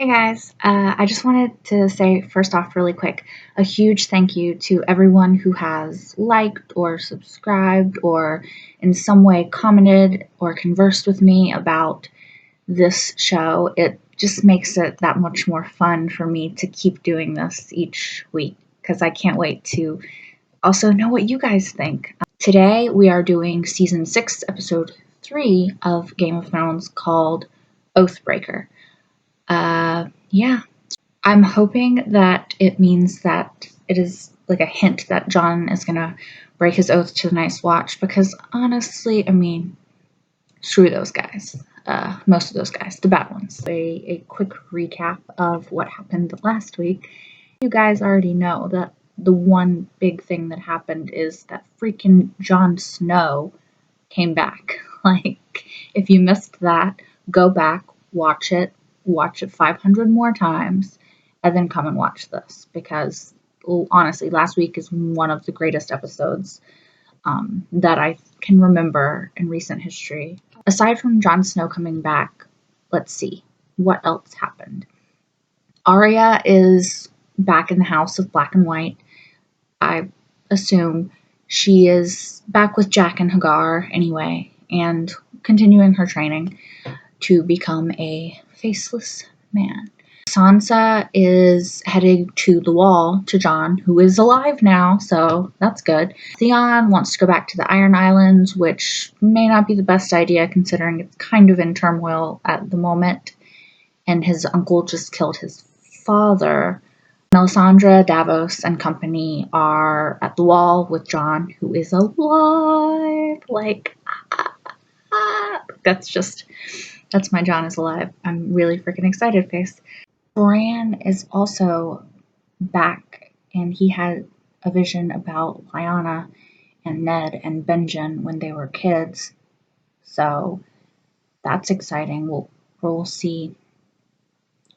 Hey guys, I just wanted to say first off, really quick, a huge thank you to everyone who has liked or subscribed or in some way commented or conversed with me about this show. It just makes it that much more fun for me to keep doing this each week because I can't wait to also know what you guys think. Today we are doing season 6, episode 3 of Game of Thrones called Oathbreaker. Yeah, I'm hoping that it means that it is like a hint that Jon is gonna break his oath to the Night's Watch because honestly, screw those guys. Most of those guys, the bad ones. A quick recap of what happened last week. You guys already know that the one big thing that happened is that freaking Jon Snow came back. Like, if you missed that, go back, watch it 500 more times, and then come and watch this because honestly, last week is one of the greatest episodes that I can remember in recent history. Aside from Jon Snow coming back, let's see what else happened. Arya is back in the House of Black and White. I assume she is back with Jack and Hagar anyway, and continuing her training to become a faceless man. Sansa is heading to the Wall to Jon, who is alive now, so that's good. Theon wants to go back to the Iron Islands, which may not be the best idea considering it's kind of in turmoil at the moment, and his uncle just killed his father. Melisandre, Davos, and company are at the Wall with Jon, who is alive. That's my Jon is alive. I'm really freaking excited face. Bran is also back, and he had a vision about Lyanna and Ned and Benjen when they were kids. So that's exciting. We'll see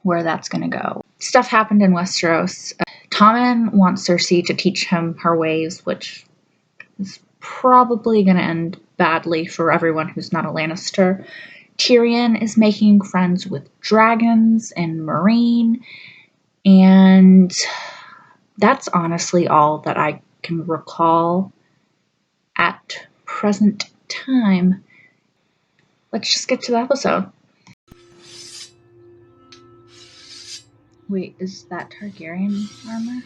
where that's going to go. Stuff happened in Westeros. Tommen wants Cersei to teach him her ways, which is probably going to end badly for everyone who's not a Lannister. Tyrion is making friends with dragons and Meereen, and that's honestly all that I can recall at present time. Let's just get to the episode. Wait, is that Targaryen armor?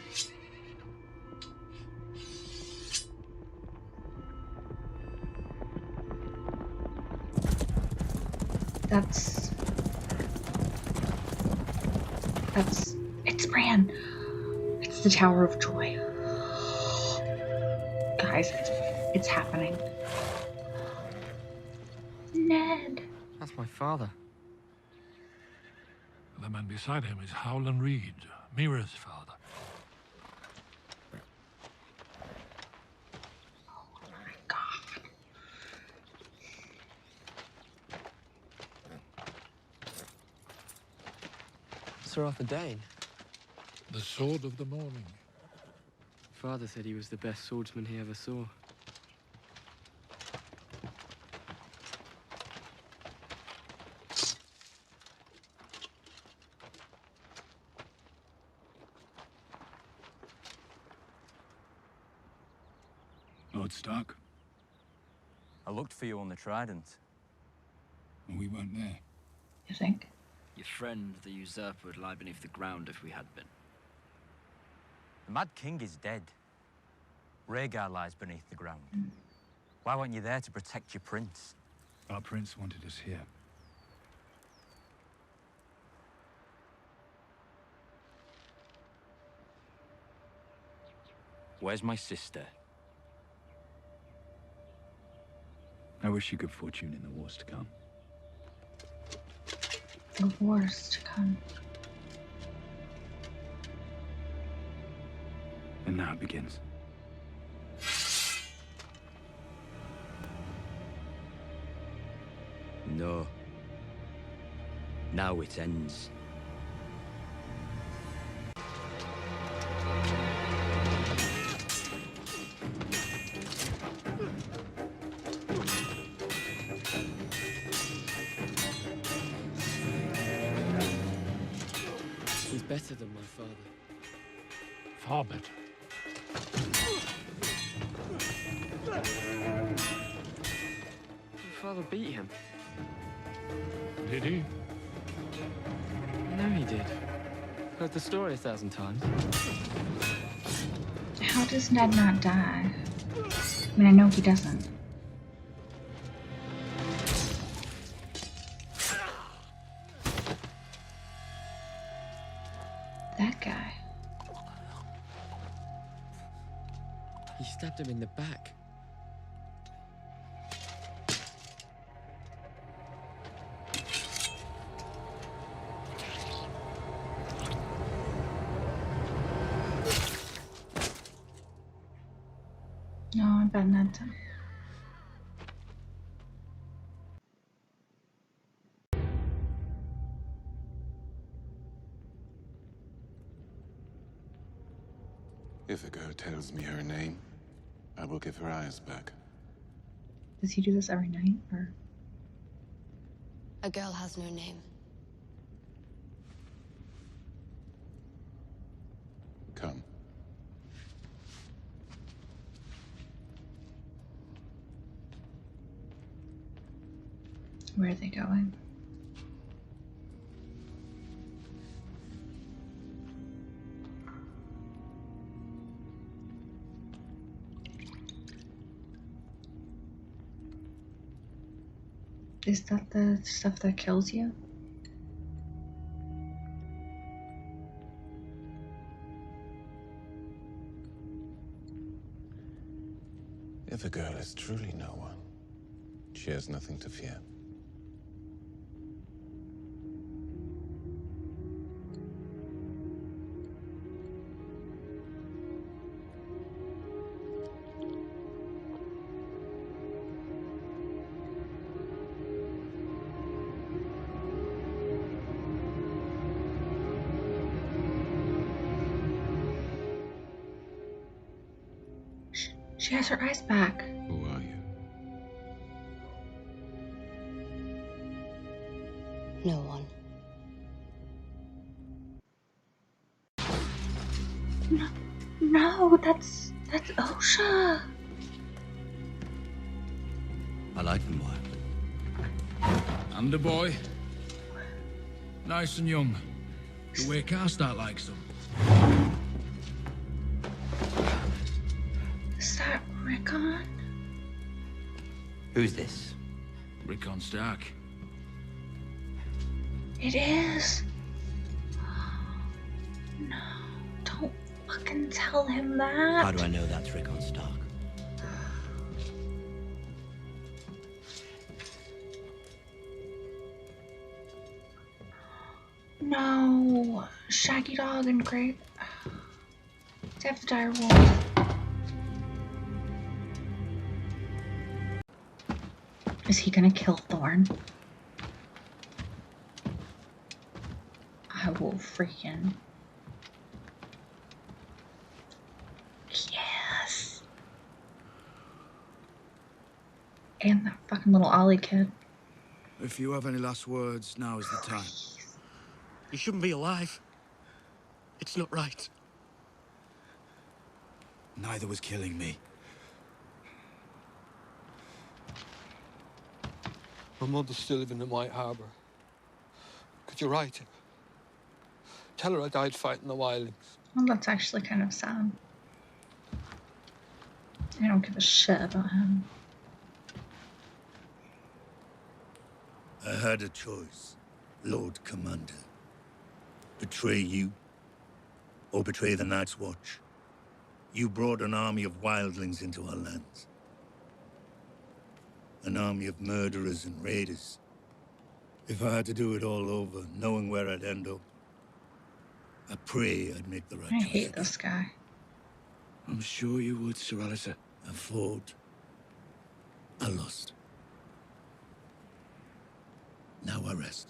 It's Bran. It's the Tower of Joy. Guys, it's happening. Ned. That's my father. The man beside him is Howland Reed, Mira's father. Oh my God. Sir Arthur Dane. The sword of the morning. Father said he was the best swordsman he ever saw. Lord Stark? I looked for you on the Trident. And we weren't there. You think? Your friend, the usurper, would lie beneath the ground if we had been. The Mad King is dead. Rhaegar lies beneath the ground. Why weren't you there to protect your prince? Our prince wanted us here. Where's my sister? I wish you good fortune in the wars to come. The wars to come. And now it begins. No. Now it ends. He's better than my father. Far better. My father beat him. Did he? I know he did. Heard the story 1,000 times. How does Ned not die? I mean, I know he doesn't. That guy. He stabbed him in the back. No, I bet Ned did. If a girl tells me her name, I will give her eyes back. Does he do this every night, or? A girl has no name. Come. Where are they going? Is that the stuff that kills you? If a girl is truly no one, she has nothing to fear. She has her eyes back. Who are you? No one. No, that's Osha. I like them wild. I'm the boy. Nice and young. The way Karstark likes them. Is that Rickon? Who's this? Rickon Stark. It is. No, don't fucking tell him that. How do I know that's Rickon Stark? No, Shaggy Dog and Great. They have the dire wolves. Is he gonna kill Thorn? I will freaking. Yes! And that fucking little Ollie kid. If you have any last words, now is the time. You shouldn't be alive. It's not right. Neither was killing me. My mother's still living in White Harbor. Could you write it? Tell her I died fighting the wildlings. Well, that's actually kind of sad. I don't give a shit about him. I had a choice, Lord Commander. Betray you, or betray the Night's Watch. You brought an army of wildlings into our lands. An army of murderers and raiders. If I had to do it all over, knowing where I'd end up, I pray I'd make the right I choice hate again. this guy. I'm sure you would, Sir Alistair. I fought. I lost. Now I rest.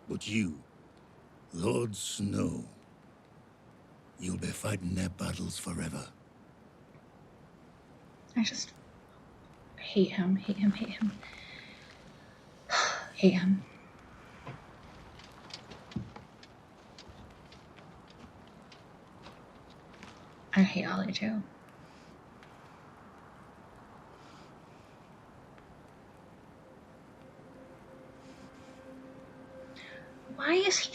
But you, Lord Snow, you'll be fighting their battles forever. I just hate him, hate him, hate him. Hate him. I hate Ollie too. Why is he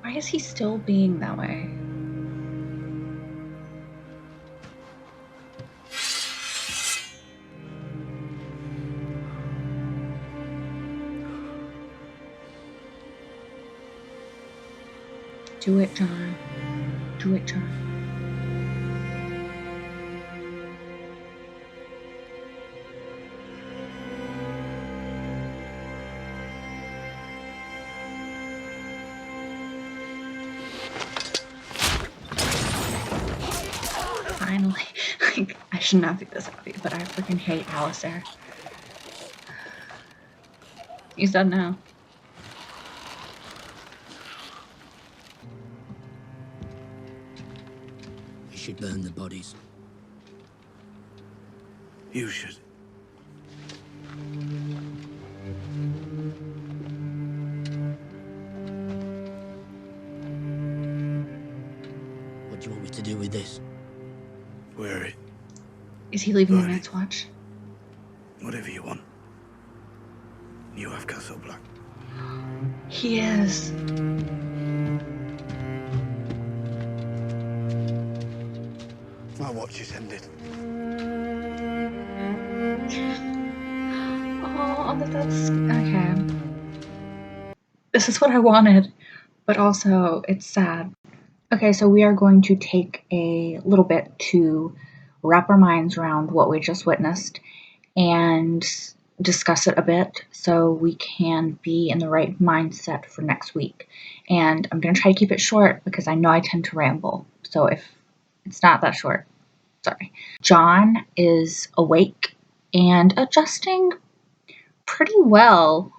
Why is he still being that way? Do it, Jon. Do it, Jon. Finally. Like, I should not be this happy, but I freaking hate Alistair. He's done now. We should burn the bodies. You should. What do you want me to do with this? Wear it. Is he leaving the Burn it. Night's Watch? Whatever you want. You have Castle Black. He is. My watch is ended. Oh, that's okay. This is what I wanted, but also it's sad. Okay, so we are going to take a little bit to wrap our minds around what we just witnessed and discuss it a bit so we can be in the right mindset for next week. And I'm going to try to keep it short because I know I tend to ramble. So if it's not that short, sorry. Jon is awake and adjusting pretty well,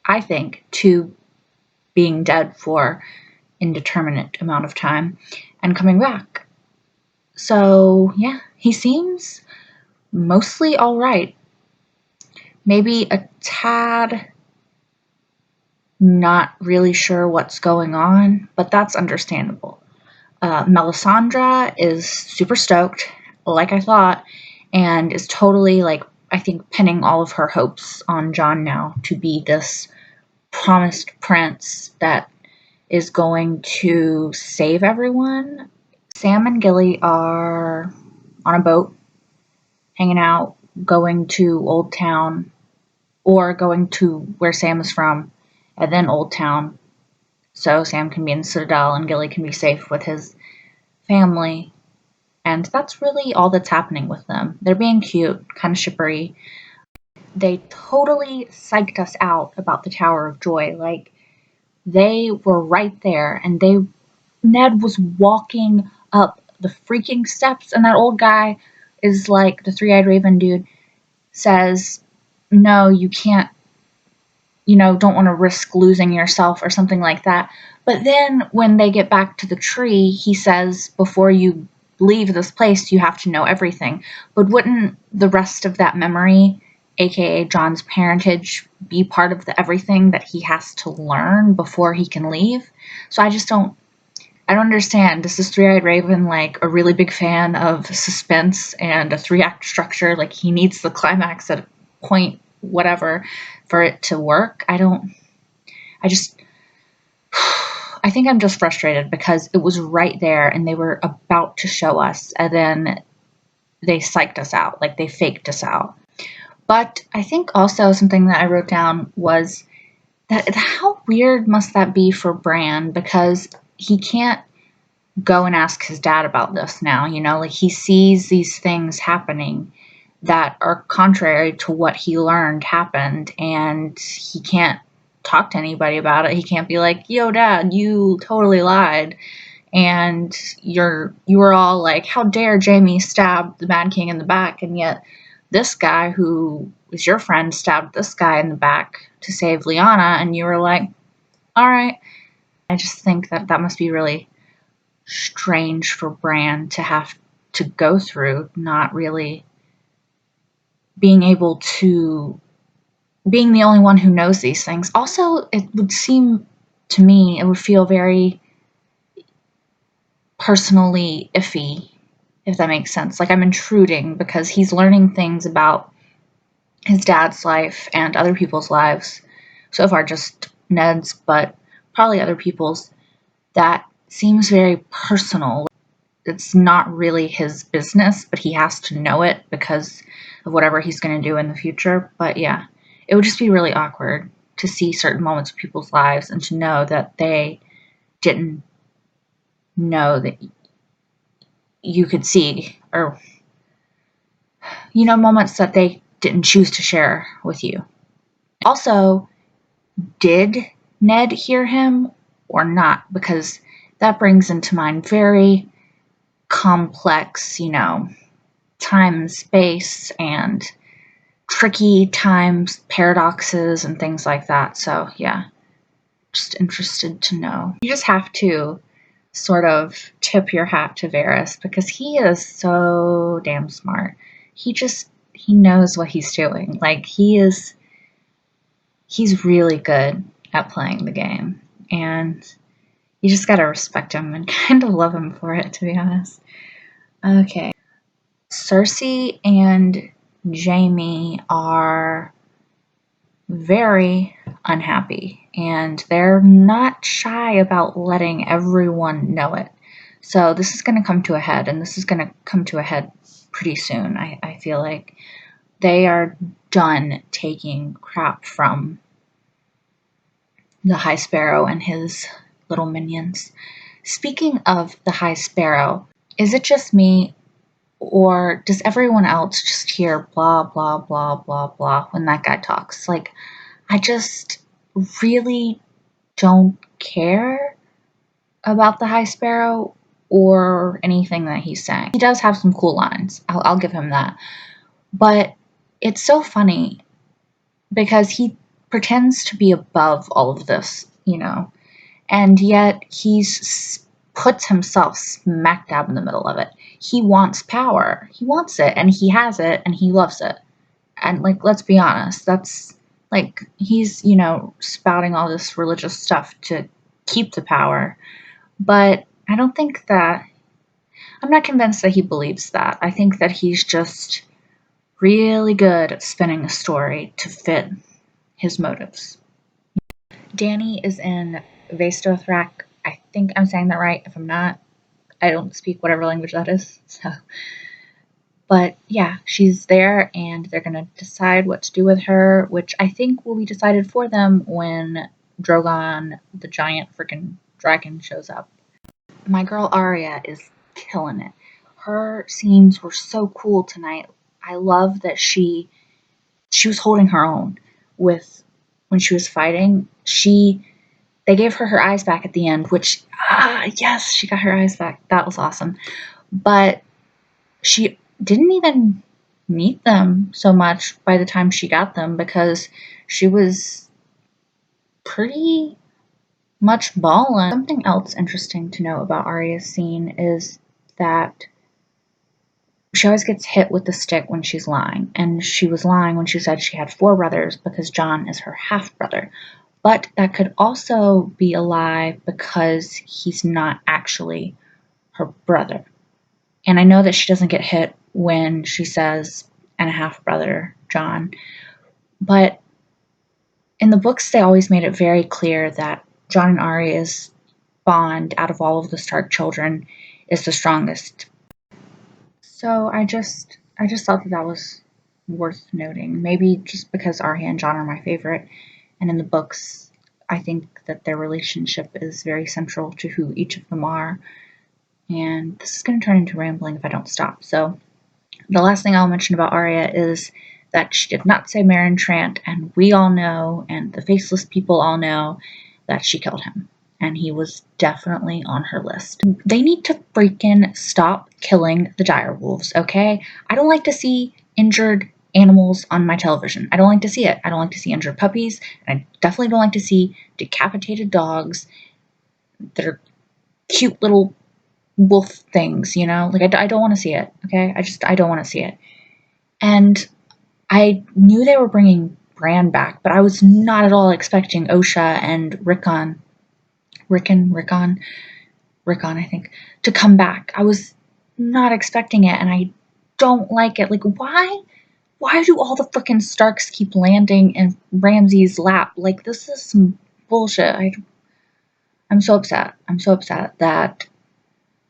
I think, to being dead for indeterminate amount of time and coming back. So yeah, he seems mostly all right. Maybe a tad not really sure what's going on, but that's understandable. Melisandre is super stoked, like I thought, and is totally, like, I think, pinning all of her hopes on Jon now to be this promised prince that is going to save everyone. Sam and Gilly are on a boat, hanging out, going to Old Town, or going to where Sam is from, and then Old Town, so Sam can be in the Citadel and Gilly can be safe with his family. And that's really all that's happening with them. They're being cute, kind of shippery. They totally psyched us out about the Tower of Joy. Like, they were right there, and Ned was walking up the freaking steps, and that old guy is like, the three-eyed raven dude says, no, you can't, don't want to risk losing yourself or something like that. But then when they get back to the tree, he says, before you leave this place, you have to know everything. But wouldn't the rest of that memory, aka Jon's parentage, be part of the everything that he has to learn before he can leave? So I don't understand. Is this three-eyed raven like a really big fan of suspense and a 3-act structure? Like, he needs the climax at a point whatever for it to work? I think I'm just frustrated because it was right there and they were about to show us, and then they psyched us out, like they faked us out. But I think also something that I wrote down was that how weird must that be for Bran, because he can't go and ask his dad about this now, like he sees these things happening that are contrary to what he learned happened, and he can't talk to anybody about it. He can't be like, yo, Dad, you totally lied, and you were all like, how dare Jaime stab the Mad King in the back, and yet this guy who was your friend stabbed this guy in the back to save Lyanna, and you were like, all right. I just think that must be really strange for Bran to have to go through, not really being able to, being the only one who knows these things. Also, it would seem to me, it would feel very personally iffy, if that makes sense. Like, I'm intruding because he's learning things about his dad's life and other people's lives. So far, just Ned's, but probably other people's. That seems very personal. It's not really his business, but he has to know it because of whatever he's going to do in the future. But yeah, it would just be really awkward to see certain moments of people's lives and to know that they didn't know that you could see, or, you know, moments that they didn't choose to share with you. Also, did Ned hear him or not? Because that brings into mind very complex, you know, time and space and tricky times, paradoxes, and things like that. So, yeah, just interested to know. You just have to sort of tip your hat to Varys because he is so damn smart. He knows what he's doing. Like, he's really good at playing the game. And you just gotta respect him and kind of love him for it, to be honest. Okay. Cersei and Jaime are very unhappy, and they're not shy about letting everyone know it. So this is going to come to a head, and this is going to come to a head pretty soon. I feel like they are done taking crap from the High Sparrow and his little minions. Speaking of the High Sparrow, is it just me, or does everyone else just hear blah, blah, blah, blah, blah when that guy talks? Like, I just really don't care about the High Sparrow or anything that he's saying. He does have some cool lines. I'll give him that. But it's so funny because he pretends to be above all of this, you know, and yet he's puts himself smack dab in the middle of it. He wants power. He wants it, and he has it, and he loves it. And, like, let's be honest, that's, like, he's, you know, spouting all this religious stuff to keep the power. But I don't think that, I'm not convinced that he believes that. I think that he's just really good at spinning a story to fit his motives. Dany is in Vastothrak. I think I'm saying that right. If I'm not, I don't speak whatever language that is. So, but yeah, she's there, and they're gonna decide what to do with her, which I think will be decided for them when Drogon, the giant freaking dragon, shows up. My girl Arya is killing it. Her scenes were so cool tonight. I love that she was holding her own with when she was fighting. They gave her eyes back at the end, which, yes, she got her eyes back. That was awesome. But she didn't even need them so much by the time she got them because she was pretty much balling. Something else interesting to know about Arya's scene is that she always gets hit with the stick when she's lying. And she was lying when she said she had 4 brothers because Jon is her half-brother. But that could also be a lie because he's not actually her brother. And I know that she doesn't get hit when she says, and a half-brother, Jon. But in the books, they always made it very clear that Jon and Arya's bond out of all of the Stark children is the strongest. So I just thought that was worth noting. Maybe just because Arya and Jon are my favorite, and in the books, I think that their relationship is very central to who each of them are. And this is going to turn into rambling if I don't stop. So the last thing I'll mention about Arya is that she did not say Meryn Trant, and we all know, and the faceless people all know, that she killed him. And he was definitely on her list. They need to freaking stop killing the direwolves, okay? I don't like to see injured animals on my television. I don't like to see it. I don't like to see injured puppies, and I definitely don't like to see decapitated dogs that are cute little wolf things, you know? Like, I don't want to see it, okay? I don't want to see it. And I knew they were bringing Bran back, but I was not at all expecting Osha and Rickon Rickon, I think, to come back. I was not expecting it, and I don't like it. Like, why do all the frickin' Starks keep landing in Ramsay's lap? Like, this is some bullshit. I'm so upset. I'm so upset that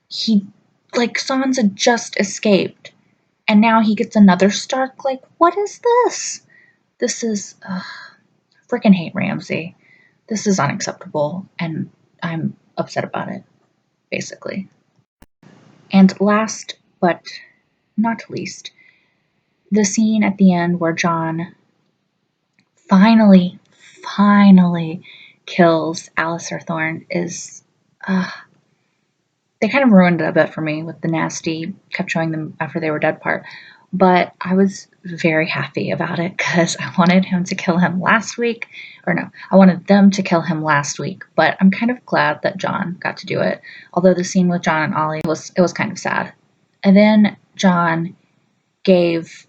he, like, Sansa just escaped, and now he gets another Stark. Like, what is this? This is, freaking hate Ramsay. This is unacceptable, and I'm upset about it, basically. And last but not least, the scene at the end where Jon finally kills Alistair Thorne is, they kind of ruined it a bit for me with the nasty, kept showing them after they were dead part. But I was very happy about it because I wanted him to kill him last week. Or no, I wanted them to kill him last week. But I'm kind of glad that Jon got to do it. Although the scene with Jon and Ollie was kind of sad. And then Jon gave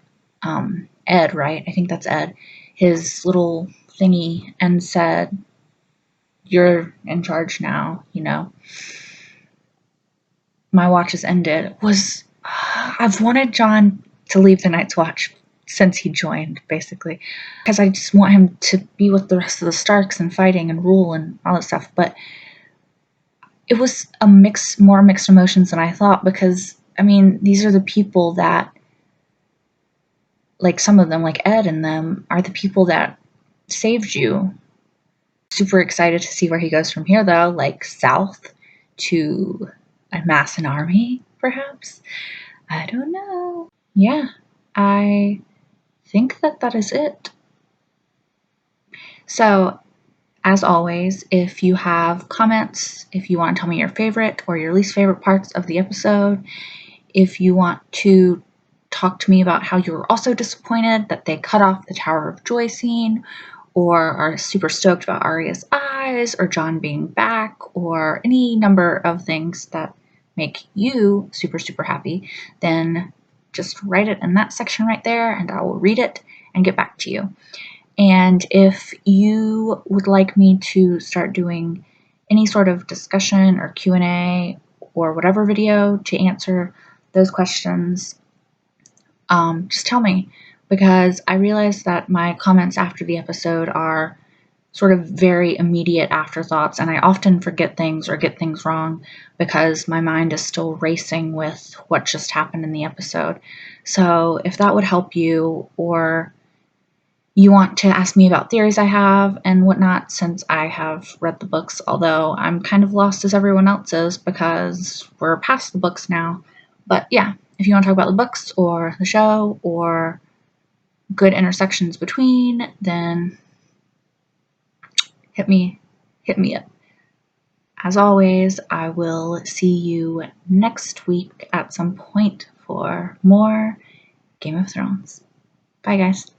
Ed, right? I think that's Ed, his little thingy and said, "You're in charge now, you know. My watch has ended." I've wanted Jon to leave the Night's Watch since he joined, basically, because I just want him to be with the rest of the Starks and fighting and rule and all that stuff. But it was more mixed emotions than I thought, because I mean, these are the people that, like, some of them, like Ed and them, are the people that saved you. Super excited to see where he goes from here, though, like south to amass an army, perhaps. I don't know. Yeah, I think that is it. So, as always, if you have comments, if you want to tell me your favorite or your least favorite parts of the episode, if you want to talk to me about how you were also disappointed that they cut off the Tower of Joy scene, or are super stoked about Arya's eyes, or Jon being back, or any number of things that make you super, super happy, then just write it in that section right there, and I will read it and get back to you. And if you would like me to start doing any sort of discussion or Q&A or whatever video to answer those questions, just tell me, because I realize that my comments after the episode are sort of very immediate afterthoughts, and I often forget things or get things wrong because my mind is still racing with what just happened in the episode. So if that would help you, or you want to ask me about theories I have and whatnot, since I have read the books, although I'm kind of lost as everyone else is because we're past the books now. But yeah, if you want to talk about the books or the show or good intersections between, then hit me up. As always, I will see you next week at some point for more Game of Thrones. Bye, guys.